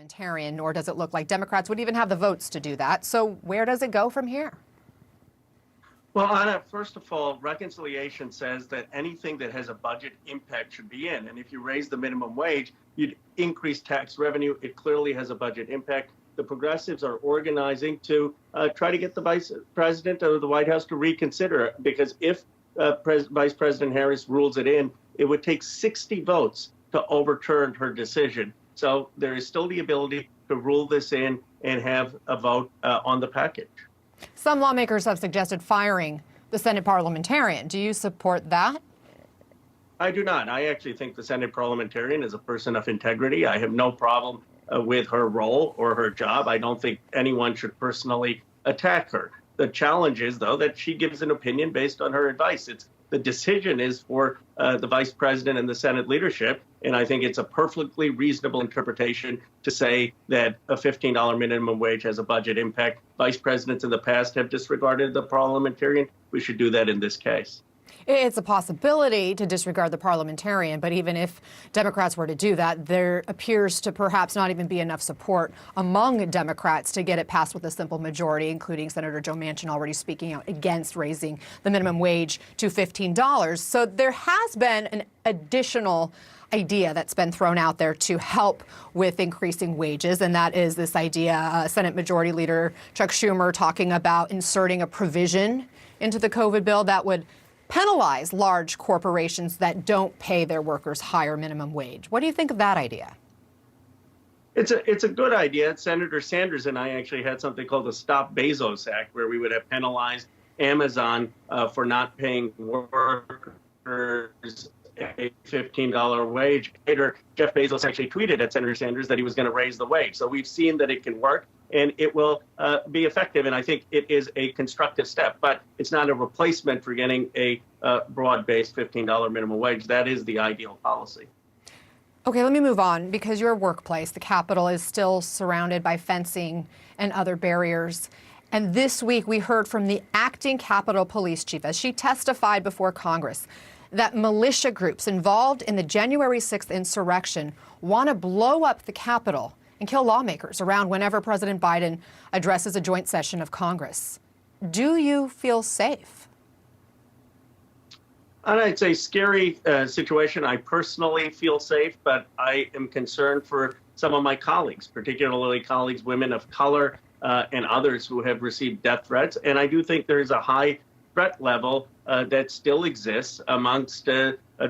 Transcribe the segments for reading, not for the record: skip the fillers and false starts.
parliamentarian, nor does it look like Democrats would even have the votes to do that. So where does it go from here? Well, Anna, first of all, reconciliation says that anything that has a budget impact should be in. And if you raise the minimum wage, you'd increase tax revenue. It clearly has a budget impact. The progressives are organizing to try to get the vice president of the White House to reconsider, because if Vice President Harris rules it in, it would take 60 votes to overturn her decision. So there is still the ability to rule this in and have a vote on the package. Some lawmakers have suggested firing the Senate parliamentarian. Do you support that? I do not. I actually think the Senate parliamentarian is a person of integrity. I have no problem with her role or her job. I don't think anyone should personally attack her. The challenge is, though, that she gives an opinion based on her advice. The decision is for the vice president and the Senate leadership. And I think it's a perfectly reasonable interpretation to say that a $15 minimum wage has a budget impact. Vice presidents in the past have disregarded the parliamentarian. We should do that in this case. It's a possibility to disregard the parliamentarian, but even if Democrats were to do that, there appears to perhaps not even be enough support among Democrats to get it passed with a simple majority, including Senator Joe Manchin already speaking out against raising the minimum wage to $15. So there has been an additional idea that's been thrown out there to help with increasing wages, and that is this idea, Senate Majority Leader Chuck Schumer talking about inserting a provision into the COVID bill that would penalize large corporations that don't pay their workers higher minimum wage. What do you think of that idea? It's a good idea. Senator Sanders and I actually had something called the Stop Bezos Act, where we would have penalized Amazon for not paying workers a $15 wage. Later, Jeff Bezos actually tweeted at Senator Sanders that he was going to raise the wage. So we've seen that it can work and it will be effective. And I think it is a constructive step, but it's not a replacement for getting a broad-based $15 minimum wage. That is the ideal policy. Okay, let me move on, because your workplace, the Capitol, is still surrounded by fencing and other barriers. And this week we heard from the acting Capitol Police Chief as she testified before Congress that militia groups involved in the January 6th insurrection want to blow up the Capitol and kill lawmakers around whenever President Biden addresses a joint session of Congress. Do you feel safe? It's a scary situation. I personally feel safe, but I am concerned for some of my colleagues, particularly colleagues, women of color, and others who have received death threats. And I do think there is a high threat level that still exists amongst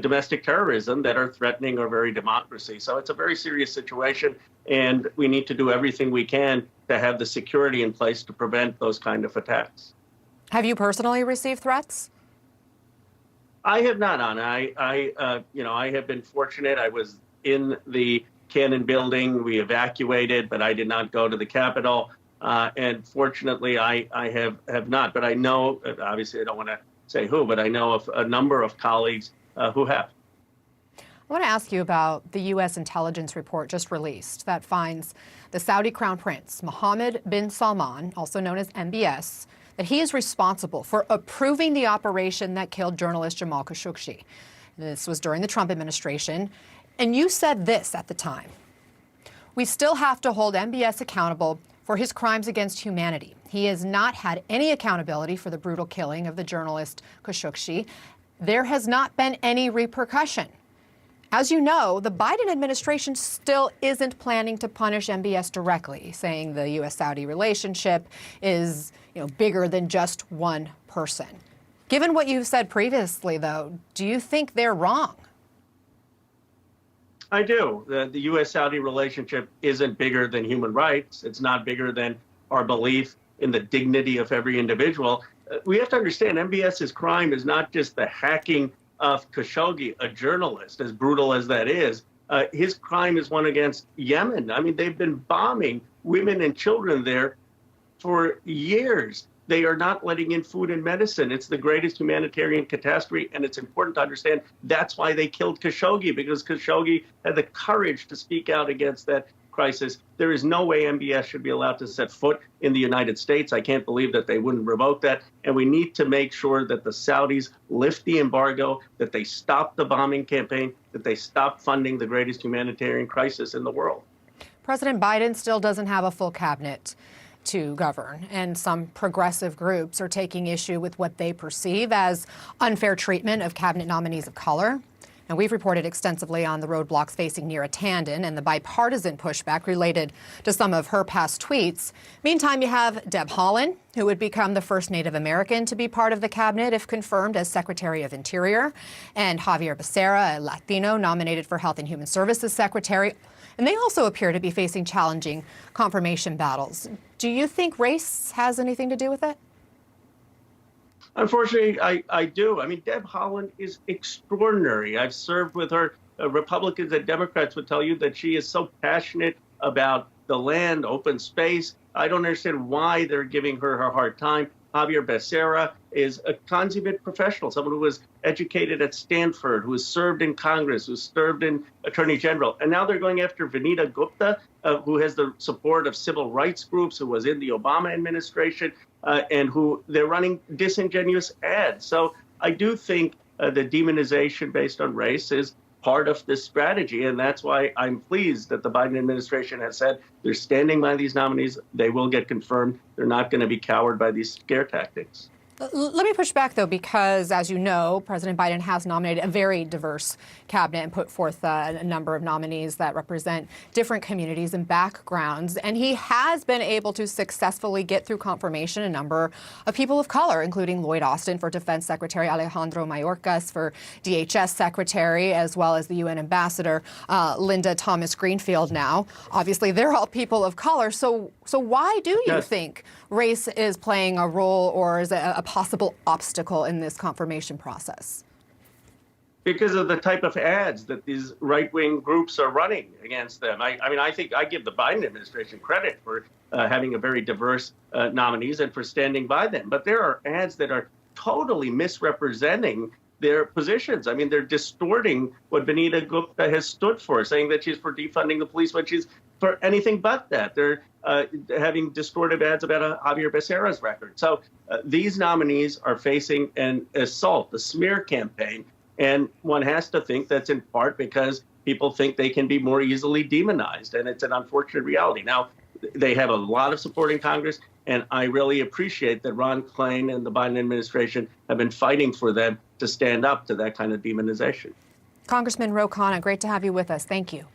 domestic terrorism that are threatening our very democracy. So it's a very serious situation, and we need to do everything we can to have the security in place to prevent those kind of attacks. Have you personally received threats? I have not, Anna. I have been fortunate. I was in the Cannon building. We evacuated, but I did not go to the Capitol. And fortunately, I have not. But I know, obviously, I don't want to say who, but I know of a number of colleagues who have. I want to ask you about the U.S. intelligence report just released that finds the Saudi Crown Prince, Mohammed bin Salman, also known as MBS, that he is responsible for approving the operation that killed journalist Jamal Khashoggi. This was during the Trump administration. And you said this at the time: "We still have to hold MBS accountable for his crimes against humanity. He has not had any accountability for the brutal killing of the journalist Khashoggi. There has not been any repercussion." As you know, the Biden administration still isn't planning to punish MBS directly, saying the U.S.-Saudi relationship is, bigger than just one person. Given what you've said previously, though, do you think they're wrong? I do. The U.S.-Saudi relationship isn't bigger than human rights. It's not bigger than our belief in the dignity of every individual. We have to understand MBS's crime is not just the hacking of Khashoggi, a journalist, as brutal as that is. His crime is one against Yemen. I mean, they've been bombing women and children there for years. They are not letting in food and medicine. It's the greatest humanitarian catastrophe, and it's important to understand that's why they killed Khashoggi, because Khashoggi had the courage to speak out against that crisis. There is no way MBS should be allowed to set foot in the United States. I can't believe that they wouldn't revoke that. And we need to make sure that the Saudis lift the embargo, that they stop the bombing campaign, that they stop funding the greatest humanitarian crisis in the world. President Biden still doesn't have a full cabinet to govern, and some progressive groups are taking issue with what they perceive as unfair treatment of cabinet nominees of color. And we've reported extensively on the roadblocks facing Neera Tanden and the bipartisan pushback related to some of her past tweets. Meantime, you have Deb Haaland, who would become the first Native American to be part of the cabinet if confirmed as Secretary of Interior, and Javier Becerra, a Latino nominated for Health and Human Services Secretary. And they also appear to be facing challenging confirmation battles. Do you think race has anything to do with it? Unfortunately, I do. I mean, Deb Haaland is extraordinary. I've served with her. Republicans and Democrats would tell you that she is so passionate about the land, open space. I don't understand why they're giving her a hard time. Javier Becerra is a consummate professional, someone who was educated at Stanford, who has served in Congress, who served in Attorney General. And now they're going after Vanita Gupta, who has the support of civil rights groups, who was in the Obama administration, and who they're running disingenuous ads. So I do think the demonization based on race is part of this strategy. And that's why I'm pleased that the Biden administration has said they're standing by these nominees. They will get confirmed. They're not going to be cowered by these scare tactics. Let me push back, though, because, as you know, President Biden has nominated a very diverse cabinet and put forth a number of nominees that represent different communities and backgrounds. And he has been able to successfully get through confirmation a number of people of color, including Lloyd Austin for Defense Secretary, Alejandro Mayorkas for DHS Secretary, as well as the UN Ambassador, Linda Thomas Greenfield now. Obviously, they're all people of color. So why do you think race is playing a role or is a possible obstacle in this confirmation process? Because of the type of ads that these right-wing groups are running against them. I mean, I think I give the Biden administration credit for having a very diverse nominees and for standing by them. But there are ads that are totally misrepresenting their positions. I mean, they're distorting what Vanita Gupta has stood for, saying that she's for defunding the police when she's for anything but that. They're having distorted ads about Javier Becerra's record. So these nominees are facing an assault, a smear campaign. And one has to think that's in part because people think they can be more easily demonized. And it's an unfortunate reality. Now, they have a lot of support in Congress. And I really appreciate that Ron Klain and the Biden administration have been fighting for them to stand up to that kind of demonization. Congressman Ro Khanna, great to have you with us. Thank you.